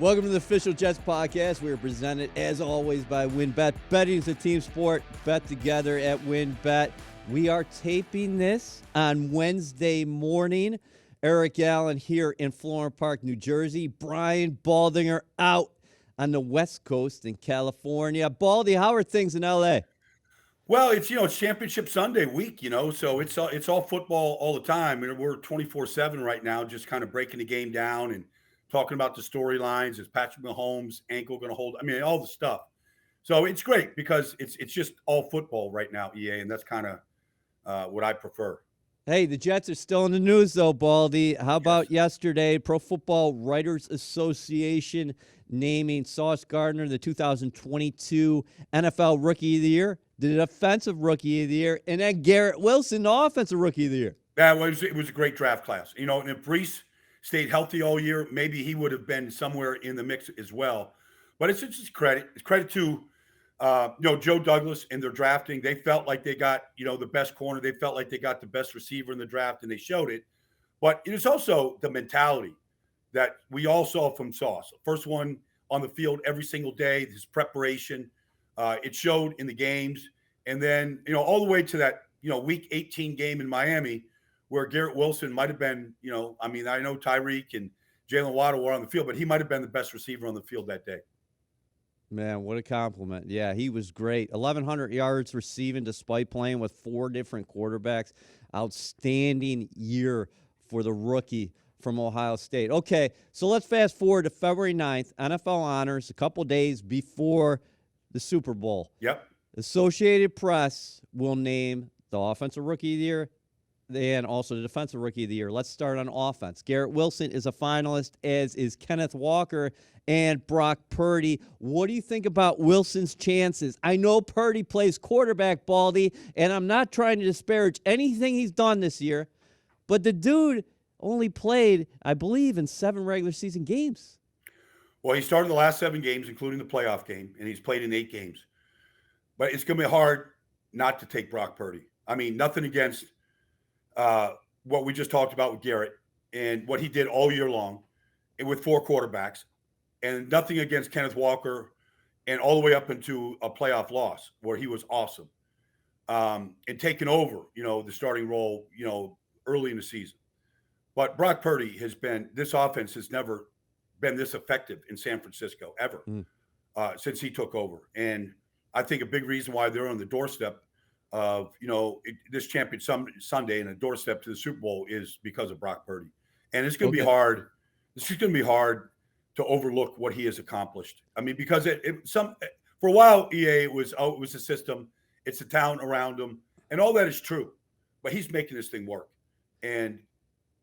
Welcome to the official Jets podcast. We are presented, as always, by Winbet. Betting is a team sport. Bet together at Winbet. We are taping this on Wednesday morning. Eric Allen here in Florham Park, New Jersey. Brian Baldinger out on the West Coast in California. Baldy, how are things in L.A.? Well, it's Championship Sunday week, so it's all football all the time. We're 24/7 right now, just kind of breaking the game down and talking about the storylines. Is Patrick Mahomes' ankle going to hold? I mean, all the stuff. So it's great because it's just all football right now, EA, and that's kind of what I prefer. Hey, the Jets are still in the news, though, Baldy. How about yesterday? Pro Football Writers Association naming Sauce Gardner the 2022 NFL Rookie of the Year, the Defensive Rookie of the Year, and then Garrett Wilson, the Offensive Rookie of the Year. Yeah, it was a great draft class. And if Brees stayed healthy all year, maybe he would have been somewhere in the mix as well. But it's just credit. It's credit to Joe Douglas in their drafting. They felt like they got the best corner. They felt like they got the best receiver in the draft, and they showed it. But it is also the mentality that we all saw from Sauce. First one on the field every single day. His preparation, it showed in the games, and then all the way to that Week 18 game in Miami, where Garrett Wilson might have been, I know Tyreek and Jalen Waddle were on the field, but he might have been the best receiver on the field that day. Man, what a compliment. Yeah, he was great. 1,100 yards receiving despite playing with 4 different quarterbacks. Outstanding year for the rookie from Ohio State. Okay, so let's fast forward to February 9th, NFL Honors, a couple days before the Super Bowl. Yep. Associated Press will name the Offensive Rookie of the Year and also the Defensive Rookie of the Year. Let's start on offense. Garrett Wilson is a finalist, as is Kenneth Walker and Brock Purdy. What do you think about Wilson's chances? I know Purdy plays quarterback, Baldy, and I'm not trying to disparage anything he's done this year, but the dude only played, I believe, in 7 regular season games. Well, he started the last 7 games, including the playoff game, and he's played in 8 games. But it's going to be hard not to take Brock Purdy. I mean, nothing against what we just talked about with Garrett and what he did all year long and with 4 quarterbacks, and nothing against Kenneth Walker and all the way up into a playoff loss where he was awesome and taking over, the starting role, early in the season. But Brock Purdy this offense has never been this effective in San Francisco ever since he took over. And I think a big reason why they're on the doorstep of this champion Sunday and a doorstep to the Super Bowl is because of Brock Purdy, and it's going to be hard. It's just going to be hard to overlook what he has accomplished. I mean, because for a while, EA it was the system, it's the talent around him, and all that is true. But he's making this thing work, and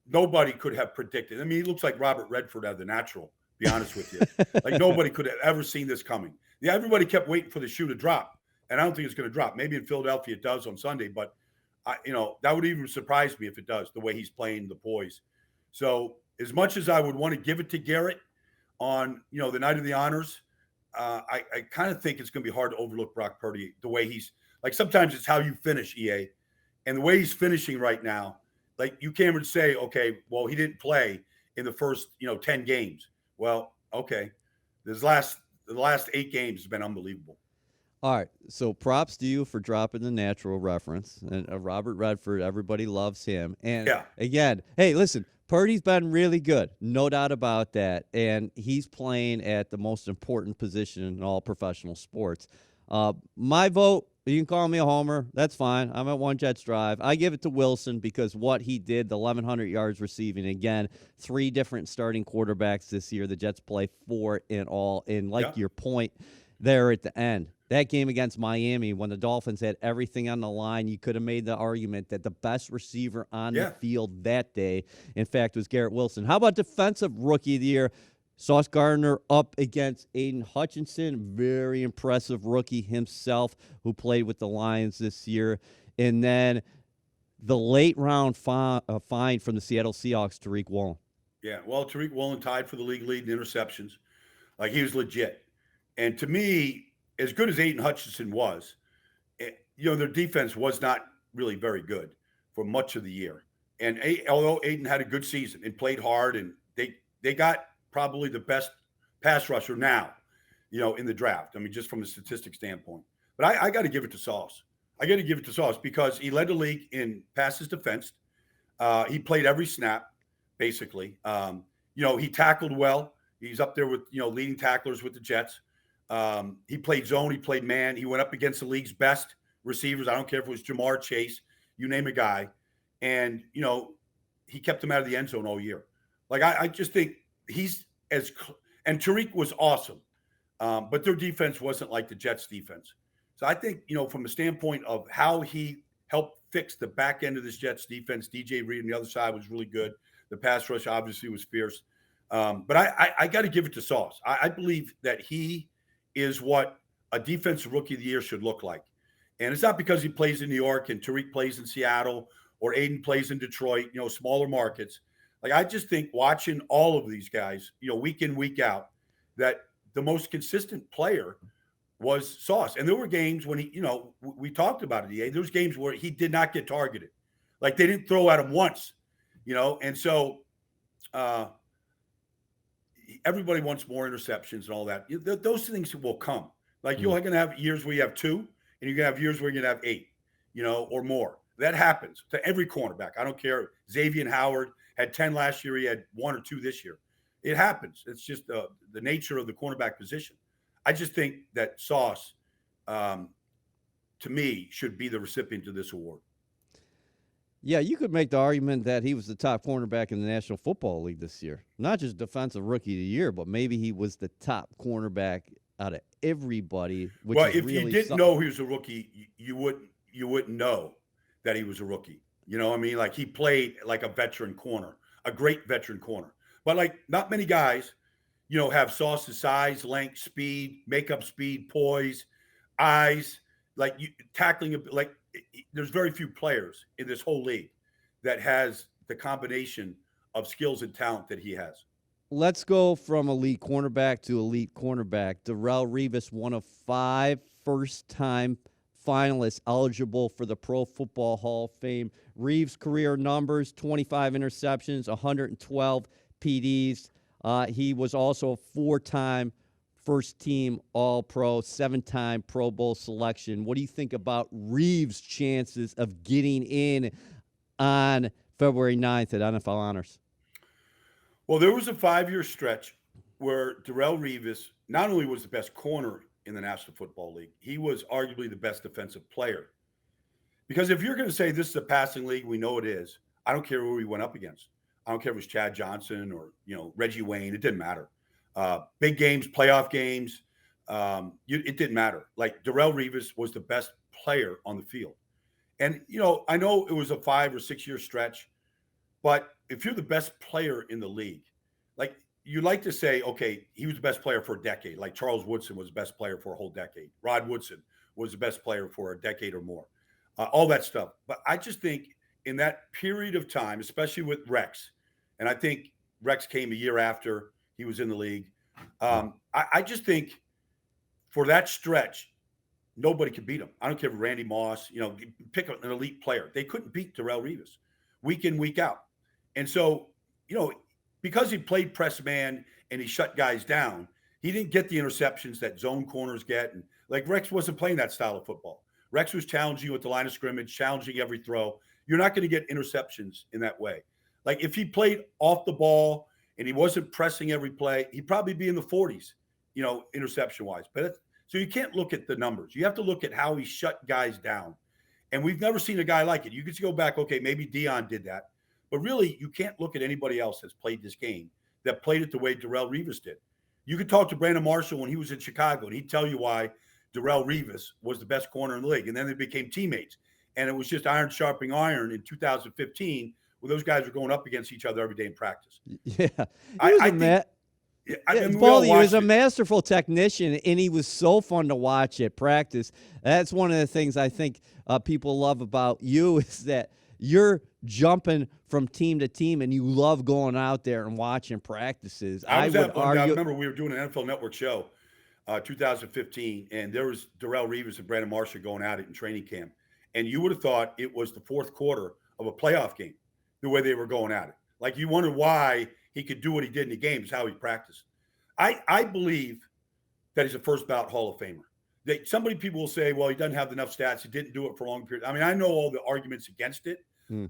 nobody could have predicted. I mean, he looks like Robert Redford out of The Natural. To be honest with you, like nobody could have ever seen this coming. Yeah, everybody kept waiting for the shoe to drop. And I don't think it's going to drop. Maybe in Philadelphia it does on Sunday, but that would even surprise me if it does, the way he's playing the poise. So as much as I would want to give it to Garrett on, the night of the honors, I kind of think it's going to be hard to overlook Brock Purdy, the way he's like, sometimes it's how you finish, EA, and the way he's finishing right now. Like you can't even say, okay, well, he didn't play in the first, 10 games. Well, okay. The last 8 games has been unbelievable. All right, so props to you for dropping the Natural reference. And Robert Redford, everybody loves him. And again, hey, listen, Purdy's been really good, no doubt about that. And he's playing at the most important position in all professional sports. My vote, you can call me a homer. That's fine. I'm at One Jets Drive. I give it to Wilson because what he did, the 1,100 yards receiving, again, 3 different starting quarterbacks this year. The Jets play 4 in all. And like your point there at the end, that game against Miami, when the Dolphins had everything on the line, you could have made the argument that the best receiver on the field that day, in fact, was Garrett Wilson. How about Defensive Rookie of the Year? Sauce Gardner up against Aiden Hutchinson, very impressive rookie himself who played with the Lions this year. And then the late round find from the Seattle Seahawks, Tariq Woolen. Yeah, well, Tariq Woolen tied for the league lead in interceptions. Like, he was legit. And to me, as good as Aiden Hutchinson was, their defense was not really very good for much of the year. And although Aiden had a good season and played hard, and they got probably the best pass rusher now, in the draft. I mean, just from a statistic standpoint. But I got to give it to Sauce. I got to give it to Sauce because he led the league in passes defensed. He played every snap, basically. He tackled well. He's up there with, leading tacklers with the Jets. He played zone. He played man. He went up against the league's best receivers. I don't care if it was Jamar Chase, you name a guy. And, he kept him out of the end zone all year. Like, I just think he's and Tariq was awesome. But their defense wasn't like the Jets defense. So I think, from a standpoint of how he helped fix the back end of this Jets defense, DJ Reed on the other side was really good. The pass rush obviously was fierce. But I got to give it to Sauce. I believe that he is what a defensive rookie of the year should look like. And it's not because he plays in New York and Tariq plays in Seattle or Aiden plays in Detroit, smaller markets. Like, I just think watching all of these guys, week in, week out, that the most consistent player was Sauce. And there were games when he, we talked about it, EA. There was games where he did not get targeted. Like, they didn't throw at him once, and so everybody wants more interceptions and all that. Those things will come. Like, you're going to have years where you have 2, and you're going to have years where you're going to have 8, or more. That happens to every cornerback. I don't care. Xavier Howard had 10 last year. He had 1 or 2 this year. It happens. It's just the nature of the cornerback position. I just think that Sauce, to me, should be the recipient of this award. Yeah, you could make the argument that he was the top cornerback in the National Football League this year. Not just defensive rookie of the year, but maybe he was the top cornerback out of everybody. Which well, is if really you didn't know he was a rookie, you wouldn't know that he was a rookie. You know what I mean? Like, he played like a veteran corner, a great veteran corner. But, like, not many guys, have Sauce's size, length, speed, makeup speed, poise, eyes, like tackling. Like, there's very few players in this whole league that has the combination of skills and talent that he has. Let's go from elite cornerback to elite cornerback. Darrelle Revis, one of 5 first-time finalists eligible for the Pro Football Hall of Fame. Reeves' career numbers, 25 interceptions, 112 PDs. He was also a 4-time first-team All-Pro, 7-time Pro Bowl selection. What do you think about Reeves' chances of getting in on February 9th at NFL Honors? Well, there was a 5-year stretch where Darrelle Revis not only was the best corner in the National Football League, he was arguably the best defensive player. Because if you're going to say this is a passing league, we know it is. I don't care who he went up against. I don't care if it was Chad Johnson or, Reggie Wayne. It didn't matter. Big games, playoff games, it didn't matter. Like, Darrelle Revis was the best player on the field. And, I know it was a 5 or 6 year stretch, but if you're the best player in the league, like, you like to say, okay, he was the best player for a decade. Like, Charles Woodson was the best player for a whole decade. Rod Woodson was the best player for a decade or more. All that stuff. But I just think in that period of time, especially with Rex, and I think Rex came a year after he was in the league. I just think for that stretch, nobody could beat him. I don't care if Randy Moss, pick an elite player. They couldn't beat Darrelle Revis week in, week out. And so, because he played press man and he shut guys down, he didn't get the interceptions that zone corners get. And like, Rex wasn't playing that style of football. Rex was challenging you at the line of scrimmage, challenging every throw. You're not going to get interceptions in that way. Like, if he played off the ball and he wasn't pressing every play, he'd probably be in the 40s, interception-wise. But so you can't look at the numbers. You have to look at how he shut guys down. And we've never seen a guy like it. You could go back, okay, maybe Dion did that. But really, you can't look at anybody else that's played this game that played it the way Darrelle Revis did. You could talk to Brandon Marshall when he was in Chicago, and he'd tell you why Darrelle Revis was the best corner in the league. And then they became teammates. And it was just iron sharpening iron in 2015, where those guys were going up against each other every day in practice. Yeah. He was a masterful technician, and he was so fun to watch at practice. That's one of the things I think people love about you is that you're jumping from team to team, and you love going out there and watching practices. I remember we were doing an NFL Network show, 2015, and there was Darrelle Revis and Brandon Marshall going at it in training camp. And you would have thought it was the fourth quarter of a playoff game, the way they were going at it. Like, you wonder why he could do what he did in the game is how he practiced. I believe that he's a first ballot Hall of Famer. People will say, well, he doesn't have enough stats. He didn't do it for a long period. I mean, I know all the arguments against it.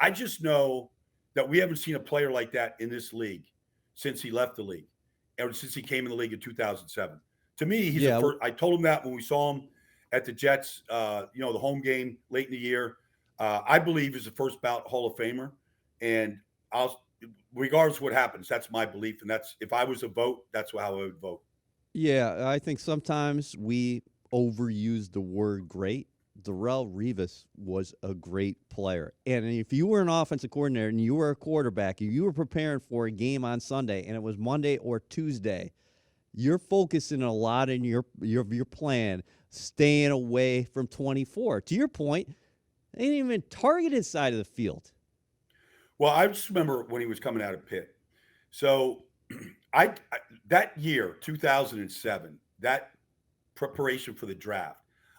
I just know that we haven't seen a player like that in this league since he left the league, or since he came in the league in 2007. To me, he's a first. I told him that when we saw him at the Jets, the home game late in the year. I believe he's a first ballot Hall of Famer, and regardless of what happens, that's my belief, and that's, if I was a vote, that's how I would vote. Yeah, I think sometimes we overuse the word great. Darrelle Revis was a great player. And if you were an offensive coordinator and you were a quarterback, you were preparing for a game on Sunday and it was Monday or Tuesday, you're focusing a lot in your plan, staying away from 24. To your point, they didn't even target his side of the field. Well, I just remember when he was coming out of Pitt. So that year, 2007, that preparation for the draft,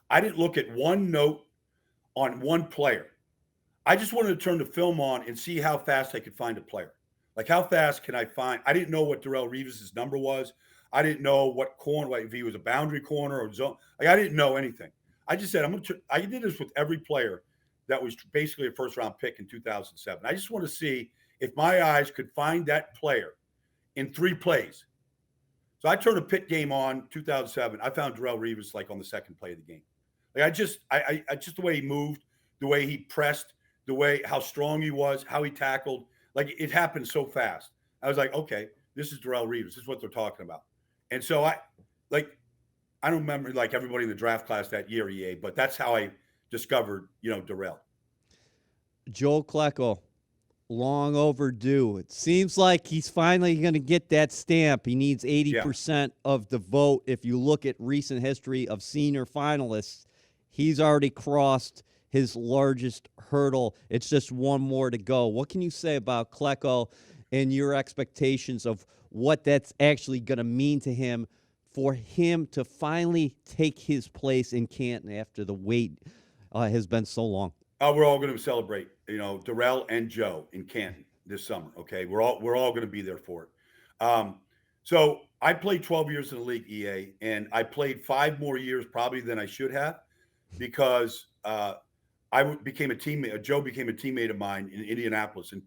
I didn't look at one note on one player. I just wanted to turn the film on and see how fast I could find a player. Like, how fast can I find? I didn't know what Darrelle Revis' number was. I didn't know what corner, like if he was a boundary corner or zone. Like, I didn't know anything. I just said, I did this with every player that was basically a first-round pick in 2007. I just want to see if my eyes could find that player in 3 plays. So I turned a Pitt game on 2007. I found Darrelle Revis like on the second play of the game. Like, I just the way he moved, the way he pressed, how strong he was, how he tackled, like, it happened so fast. I was like, okay, this is Darrelle Revis. This is what they're talking about. And so I don't remember like everybody in the draft class that year, EA, but that's how I discovered, Darrelle. Joe Klecko, long overdue. It seems like he's finally going to get that stamp. He needs 80% of the vote. If you look at recent history of senior finalists, he's already crossed his largest hurdle. It's just one more to go. What can you say about Klecko and your expectations of what that's actually going to mean to him, for him to finally take his place in Canton after the wait has been so long? We're all going to celebrate, Darrell and Joe in Canton this summer. Okay, we're all going to be there for it. So I played 12 years in the league, EA, and I played 5 more years probably than I should have, because I became a teammate. Joe became a teammate of mine in Indianapolis in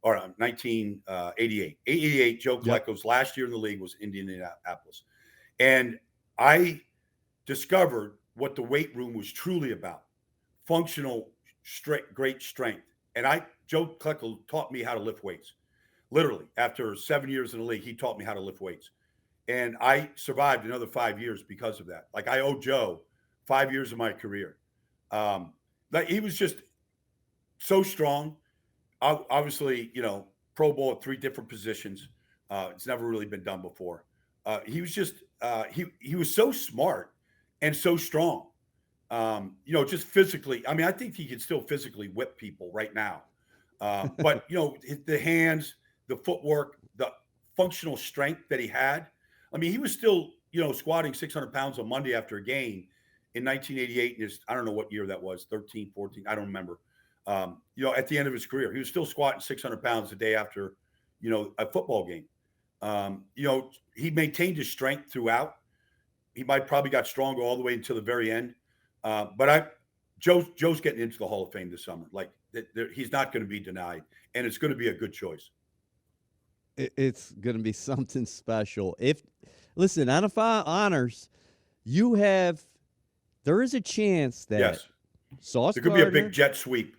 1988. 88, Joe Klecko's last year in the league was Indianapolis. And I discovered what the weight room was truly about. Functional, great strength. And Joe Klecko taught me how to lift weights. Literally, after 7 years in the league, he taught me how to lift weights. And I survived another 5 years because of that. Like, I owe Joe 5 years of my career. He was just so strong. Obviously, Pro Bowl at 3 different positions. It's never really been done before. He was just he was so smart and so strong. Just physically. I mean, I think he could still physically whip people right now. But the hands, the footwork, the functional strength that he had. I mean, he was still squatting 600 pounds on Monday after a game in 1988. And I don't know what year that was, 13, 14. I don't remember. At the end of his career, he was still squatting 600 pounds a day after, a football game. He maintained his strength throughout. He probably got stronger all the way until the very end. But Joe's getting into the Hall of Fame this summer. Like, he's not going to be denied, and it's going to be a good choice. It's going to be something special. Listen, NFL honors, there is a chance that Sauce there could Gardner, be a big jet sweep.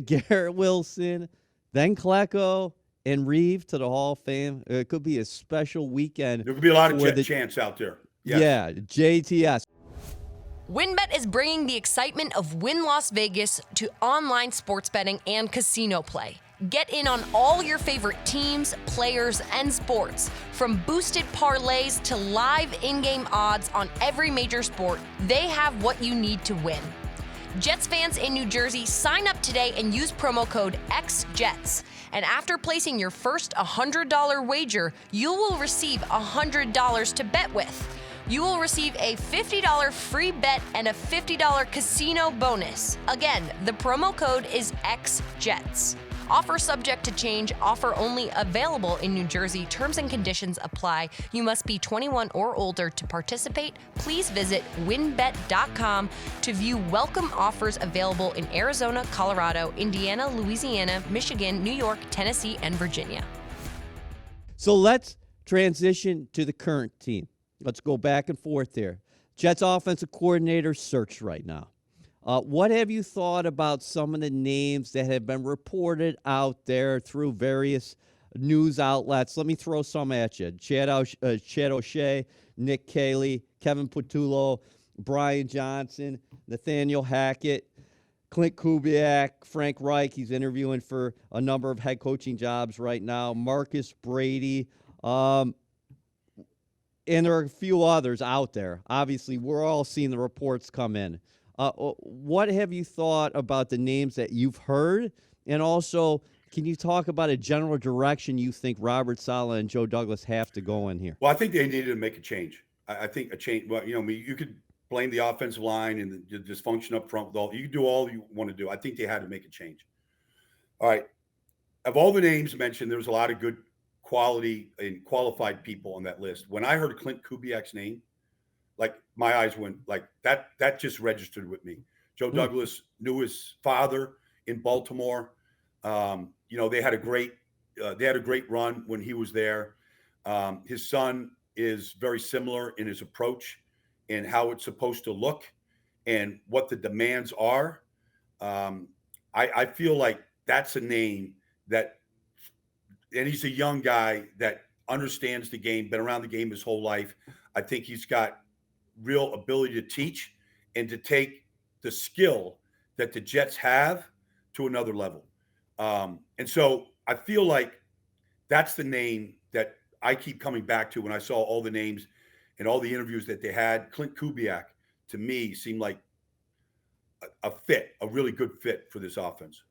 Garrett Wilson, then Klecko and Reeve to the Hall of Fame. It could be a special weekend. There could be a lot of jet chance out there. Yes. Yeah, JTS. Winbet is bringing the excitement of Win Las Vegas to online sports betting and casino play. Get in on all your favorite teams, players, and sports. From boosted parlays to live in-game odds on every major sport, they have what you need to win. Jets fans in New Jersey, sign up today and use promo code XJETS. And after placing your first $100 wager, you will receive $100 to bet with. You will receive a $50 free bet and a $50 casino bonus. Again, the promo code is XJETS. Offer subject to change. Offer only available in New Jersey. Terms and conditions apply. You must be 21 or older to participate. Please visit winbet.com to view welcome offers available in Arizona, Colorado, Indiana, Louisiana, Michigan, New York, Tennessee, and Virginia. So let's transition to the current team. Let's go back and forth there. Jets offensive coordinator search right now. What have you thought about some of the names that have been reported out there through various news outlets? Let me throw some at you. Chad O'Shea, Nick Caley, Kevin Patullo, Brian Johnson, Nathaniel Hackett, Clint Kubiak, Frank Reich. He's interviewing for a number of head coaching jobs right now. Marcus Brady. And there are a few others out there. Obviously, we're all seeing the reports come in. What have you thought about the names that you've heard? And also, can you talk about a general direction you think Robert Saleh and Joe Douglas have to go in here? Well, I think they needed to make a change. I think a change. Well, you could blame the offensive line and the dysfunction up front. You can do all you want to do. I think they had to make a change. All right. Of all the names mentioned, there's a lot of good quality and qualified people on that list. When I heard Clint Kubiak's name, like my eyes went like that just registered with me. Joe Douglas knew his father in Baltimore. They had a great run when he was there. His son is very similar in his approach and how it's supposed to look and what the demands are. I feel like that's a name that, and he's a young guy that understands the game, been around the game his whole life. I think he's got real ability to teach and to take the skill that the Jets have to another level. And so I feel like that's the name that I keep coming back to when I saw all the names and all the interviews that they had. Clint Kubiak, to me, seemed like a really good fit for this offense.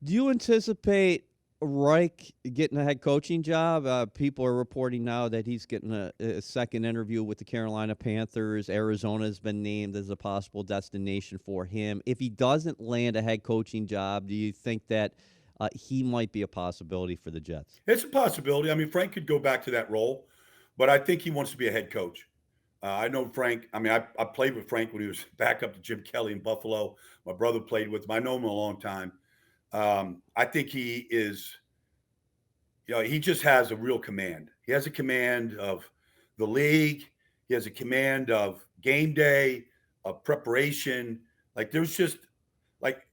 Do you anticipate Reich getting a head coaching job? People are reporting now that he's getting a second interview with the Carolina Panthers. Arizona has been named as a possible destination for him. If he doesn't land a head coaching job, do you think that he might be a possibility for the Jets? It's a possibility. I mean, Frank could go back to that role, but I think he wants to be a head coach. I know Frank. I mean, I played with Frank when he was back up to Jim Kelly in Buffalo. My brother played with him. I know him a long time. I think he is, he just has a real command. He has a command of the league. He has a command of game day, of preparation. Like there's just like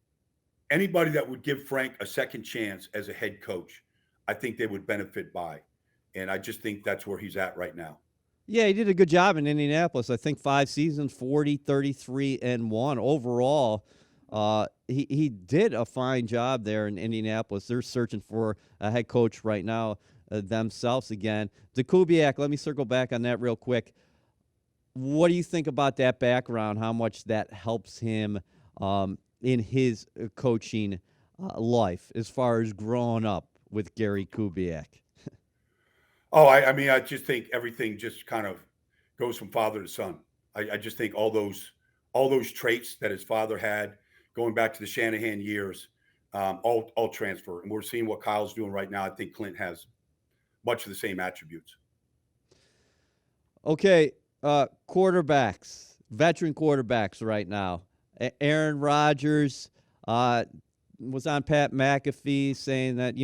anybody that would give Frank a second chance as a head coach, I think they would benefit by. And I just think that's where he's at right now. Yeah, he did a good job in Indianapolis. I think 5 seasons, 40, 33, and 1 overall. He did a fine job there in Indianapolis. They're searching for a head coach right now themselves again. The Kubiak, let me circle back on that real quick. What do you think about that background, how much that helps him in his coaching life as far as growing up with Gary Kubiak? I just think everything just kind of goes from father to son. I just think all those traits that his father had going back to the Shanahan years, all transfer. And we're seeing what Kyle's doing right now. I think Clint has much of the same attributes. Okay, quarterbacks, veteran quarterbacks right now. Aaron Rodgers was on Pat McAfee saying that,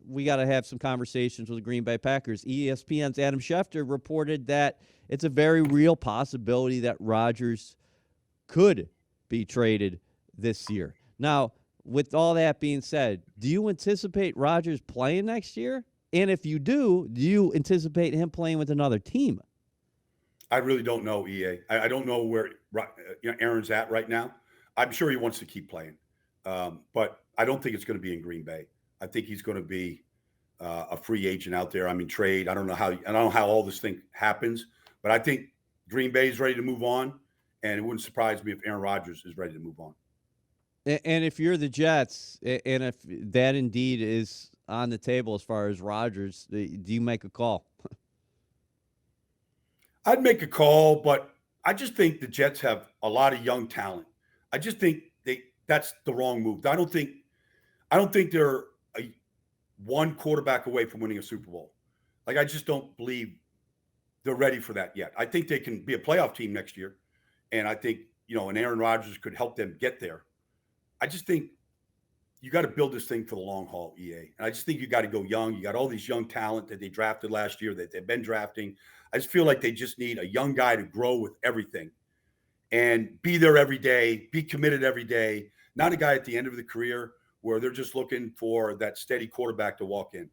we got to have some conversations with the Green Bay Packers. ESPN's Adam Schefter reported that it's a very real possibility that Rodgers could be traded this year. Now, with all that being said, do you anticipate Rodgers playing next year? And if you do you anticipate him playing with another team? I really don't know, EA. I don't know where Aaron's at right now. I'm sure he wants to keep playing, but I don't think it's going to be in Green Bay. I think he's going to be a free agent out there. I mean, trade. I don't know how all this thing happens, but I think Green Bay is ready to move on, and it wouldn't surprise me if Aaron Rodgers is ready to move on. And if you're the Jets, and if that indeed is on the table as far as Rodgers, do you make a call? I'd make a call, but I just think the Jets have a lot of young talent. I just think that's the wrong move. I don't think they're one quarterback away from winning a Super Bowl. Like, I just don't believe they're ready for that yet. I think they can be a playoff team next year. And I think, and Aaron Rodgers could help them get there. I just think you got to build this thing for the long haul, EA. And I just think you got to go young. You got all these young talent that they drafted last year that they've been drafting. I just feel like they just need a young guy to grow with everything and be there every day, be committed every day, not a guy at the end of the career where they're just looking for that steady quarterback to walk in.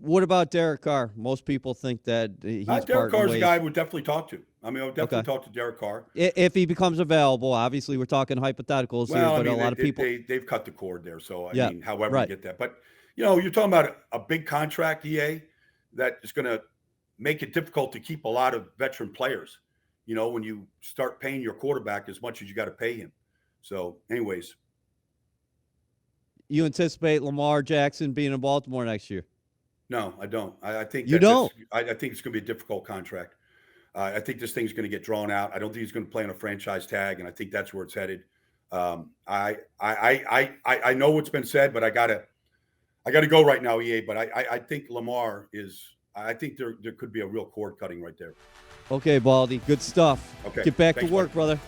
What about Derek Carr? Most people think that he's Derek Carr's a guy I would definitely talk to. I would definitely talk to Derek Carr. If he becomes available, obviously we're talking hypotheticals here, but a lot of people. They've cut the cord there. So, however you get that. But, you're talking about a big contract, EA, that is going to make it difficult to keep a lot of veteran players, when you start paying your quarterback as much as you got to pay him. So, anyways. You anticipate Lamar Jackson being in Baltimore next year? No, I don't. I think you don't. I think it's going to be a difficult contract. I think this thing's going to get drawn out. I don't think he's going to play on a franchise tag, and I think that's where it's headed. I know what's been said, but I gotta go right now, EA. But I think Lamar is. I think there could be a real cord cutting right there. Okay, Baldy, good stuff. Okay, get back thanks, to work, buddy. brother.